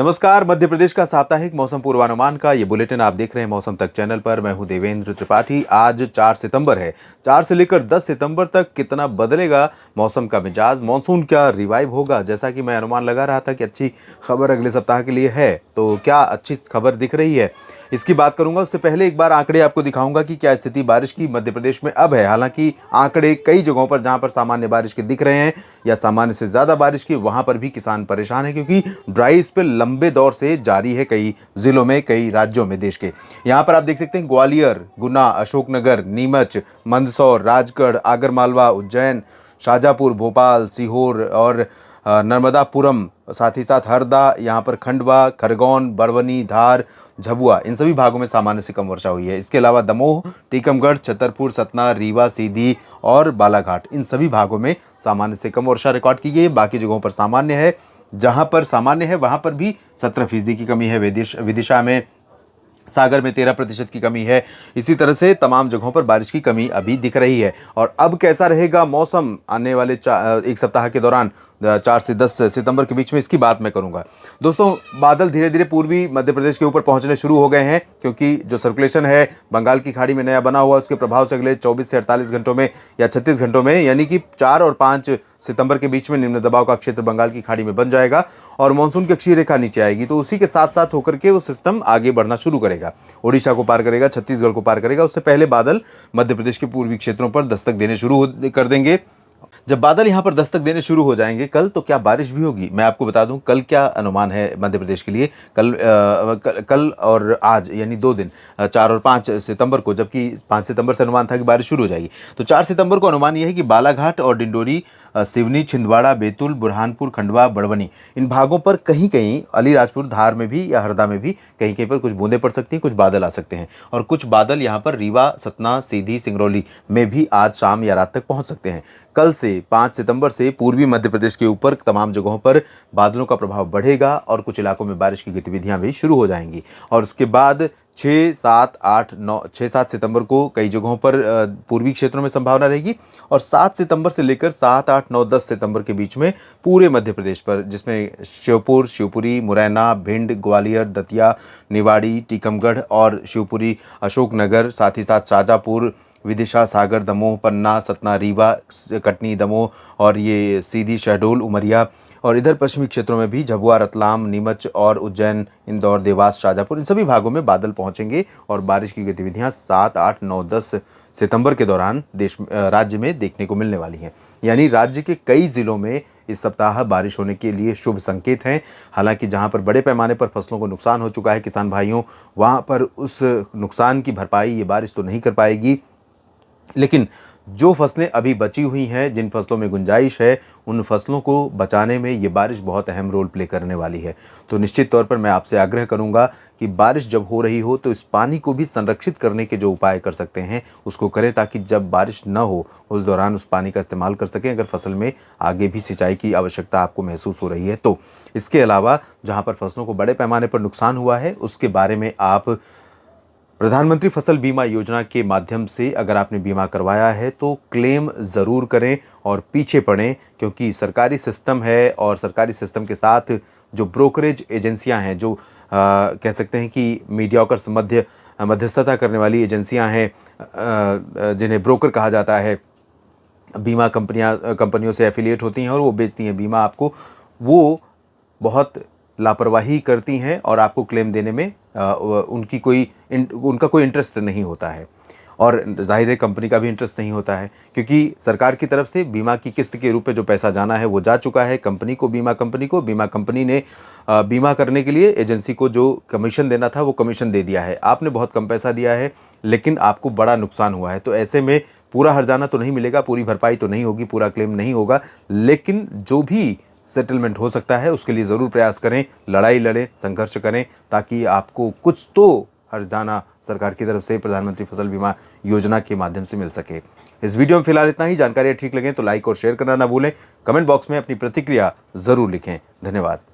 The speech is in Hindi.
नमस्कार। मध्य प्रदेश का साप्ताहिक मौसम पूर्वानुमान का ये बुलेटिन आप देख रहे हैं मौसम तक चैनल पर। मैं हूं देवेंद्र त्रिपाठी। आज 4 सितंबर है। 4 से लेकर 10 सितंबर तक कितना बदलेगा मौसम का मिजाज, मानसून क्या रिवाइव होगा। जैसा कि मैं अनुमान लगा रहा था कि अच्छी खबर अगले सप्ताह के लिए है, तो क्या अच्छी खबर दिख रही है, इसकी बात करूंगा। उससे पहले एक बार आंकड़े आपको दिखाऊंगा कि क्या स्थिति बारिश की मध्य प्रदेश में अब है। हालांकि आंकड़े कई जगहों पर जहां पर सामान्य बारिश के दिख रहे हैं या सामान्य से ज्यादा बारिश की, वहां पर भी किसान परेशान है, क्योंकि ड्राई स्पेल लंबे दौर से जारी है कई जिलों में, कई राज्यों में देश के। यहां पर आप देख सकते हैं ग्वालियर, गुना, अशोकनगर, नीमच, मंदसौर, राजगढ़, आगरमालवा, उज्जैन, शाजापुर, भोपाल, सीहोर और नर्मदापुरम, साथ ही साथ हरदा, यहाँ पर खंडवा, खरगोन, बड़वनी, धार, झबुआ, इन सभी भागों में सामान्य से कम वर्षा हुई है। इसके अलावा दमोह, टीकमगढ़, छतरपुर, सतना, रीवा, सीधी और बालाघाट, इन सभी भागों में सामान्य से कम वर्षा रिकॉर्ड की गई है। बाकी जगहों पर सामान्य है। जहां पर सामान्य है वहां पर भी 17% की कमी है। विदिशा में, सागर में 13% की कमी है। इसी तरह से तमाम जगहों पर बारिश की कमी अभी दिख रही है। और अब कैसा रहेगा मौसम आने वाले एक सप्ताह के दौरान, 4 से 10 सितंबर के बीच में, इसकी बात मैं करूंगा। दोस्तों, बादल धीरे धीरे पूर्वी मध्य प्रदेश के ऊपर पहुंचने शुरू हो गए हैं, क्योंकि जो सर्कुलेशन है बंगाल की खाड़ी में नया बना हुआ, उसके प्रभाव से अगले 24 से 48 घंटों में या 36 घंटों में, यानी कि 4 और 5 सितंबर के बीच में निम्न दबाव का क्षेत्र बंगाल की खाड़ी में बन जाएगा और मानसून की अक्षीय रेखा नीचे आएगी। तो उसी के साथ साथ होकर के वो सिस्टम आगे बढ़ना शुरू करेगा, ओडिशा को पार करेगा, छत्तीसगढ़ को पार करेगा। उससे पहले बादल मध्य प्रदेश के पूर्वी क्षेत्रों पर दस्तक देने शुरू कर देंगे। जब बादल यहां पर दस्तक देने शुरू हो जाएंगे कल, तो क्या बारिश भी होगी मैं आपको बता दूं। कल क्या अनुमान है मध्य प्रदेश के लिए, कल और आज, यानी 2 दिन, 4 और 5 सितंबर को, जबकि 5 सितंबर से अनुमान था कि बारिश शुरू हो जाएगी। तो 4 सितंबर को अनुमान यह है कि बालाघाट और डिंडोरी, सिवनी, छिंदवाड़ा, बैतूल, बुरहानपुर, खंडवा, बड़वनी, इन भागों पर कहीं कहीं, अलीराजपुर, धार में भी या हरदा में भी कहीं कहीं पर कुछ बूंदें पड़ सकती हैं, कुछ बादल आ सकते हैं। और कुछ बादल यहाँ पर रीवा, सतना, सीधी, सिंगरौली में भी आज शाम या रात तक पहुंच सकते हैं। कल से 5 सितंबर से पूर्वी मध्य प्रदेश के ऊपर तमाम जगहों पर बादलों का प्रभाव बढ़ेगा और कुछ इलाकों में बारिश की गतिविधियां भी शुरू हो जाएंगी। और उसके बाद 6, 7, 8, 9, 6, 7 सितंबर को कई जगहों पर पूर्वी क्षेत्रों में संभावना रहेगी। और 7 सितंबर से लेकर 7, 8, 9, 10 सितंबर के बीच में पूरे मध्य प्रदेश पर, जिसमें श्योपुर, शिवपुरी, मुरैना, भिंड, ग्वालियर, दतिया, निवाड़ी, टीकमगढ़ और शिवपुरी, अशोकनगर, साथ ही साथ शाजापुर, विदिशा, सागर, दमोह, पन्ना, सतना, रीवा, कटनी, दमोह और ये सीधी, शहडोल, उमरिया, और इधर पश्चिमी क्षेत्रों में भी झबुआ, रतलाम, नीमच और उज्जैन, इंदौर, देवास, शाजापुर, इन सभी भागों में बादल पहुंचेंगे और बारिश की गतिविधियां 7, 8, 9, 10 सितंबर के दौरान राज्य में देखने को मिलने वाली हैं। यानी राज्य के कई जिलों में इस सप्ताह बारिश होने के लिए शुभ संकेत हैं। हालांकि जहां पर बड़े पैमाने पर फसलों को नुकसान हो चुका है किसान भाइयों, वहां पर उस नुकसान की भरपाई ये बारिश तो नहीं कर पाएगी, लेकिन जो फसलें अभी बची हुई हैं, जिन फसलों में गुंजाइश है, उन फसलों को बचाने में ये बारिश बहुत अहम रोल प्ले करने वाली है। तो निश्चित तौर पर मैं आपसे आग्रह करूंगा कि बारिश जब हो रही हो तो इस पानी को भी संरक्षित करने के जो उपाय कर सकते हैं उसको करें, ताकि जब बारिश न हो उस दौरान उस पानी का इस्तेमाल कर सकें, अगर फसल में आगे भी सिंचाई की आवश्यकता आपको महसूस हो रही है तो। इसके अलावा जहाँ पर फसलों को बड़े पैमाने पर नुकसान हुआ है, उसके बारे में आप प्रधानमंत्री फसल बीमा योजना के माध्यम से अगर आपने बीमा करवाया है तो क्लेम ज़रूर करें और पीछे पड़ें, क्योंकि सरकारी सिस्टम है और सरकारी सिस्टम के साथ जो ब्रोकरेज एजेंसियां हैं, जो कह सकते हैं कि मीडियोकर्स, मध्यस्थता करने वाली एजेंसियां हैं, जिन्हें ब्रोकर कहा जाता है, बीमा कंपनियों से एफिलिएट होती हैं और वो बेचती हैं बीमा आपको, वो बहुत लापरवाही करती हैं और आपको क्लेम देने में उनका कोई इंटरेस्ट नहीं होता है। और जाहिर है कंपनी का भी इंटरेस्ट नहीं होता है, क्योंकि सरकार की तरफ से बीमा की किस्त के रूप में जो पैसा जाना है वो जा चुका है कंपनी को, बीमा कंपनी ने बीमा करने के लिए एजेंसी को जो कमीशन देना था वो कमीशन दे दिया है। आपने बहुत कम पैसा दिया है लेकिन आपको बड़ा नुकसान हुआ है, तो ऐसे में पूरा हर्जाना तो नहीं मिलेगा, पूरी भरपाई तो नहीं होगी, पूरा क्लेम नहीं होगा, लेकिन जो भी सेटलमेंट हो सकता है उसके लिए ज़रूर प्रयास करें, लड़ाई लड़ें, संघर्ष करें, ताकि आपको कुछ तो हर्जाना सरकार की तरफ से प्रधानमंत्री फसल बीमा योजना के माध्यम से मिल सके। इस वीडियो में फिलहाल इतना ही। जानकारी ठीक लगे तो लाइक और शेयर करना ना भूलें। कमेंट बॉक्स में अपनी प्रतिक्रिया ज़रूर लिखें। धन्यवाद।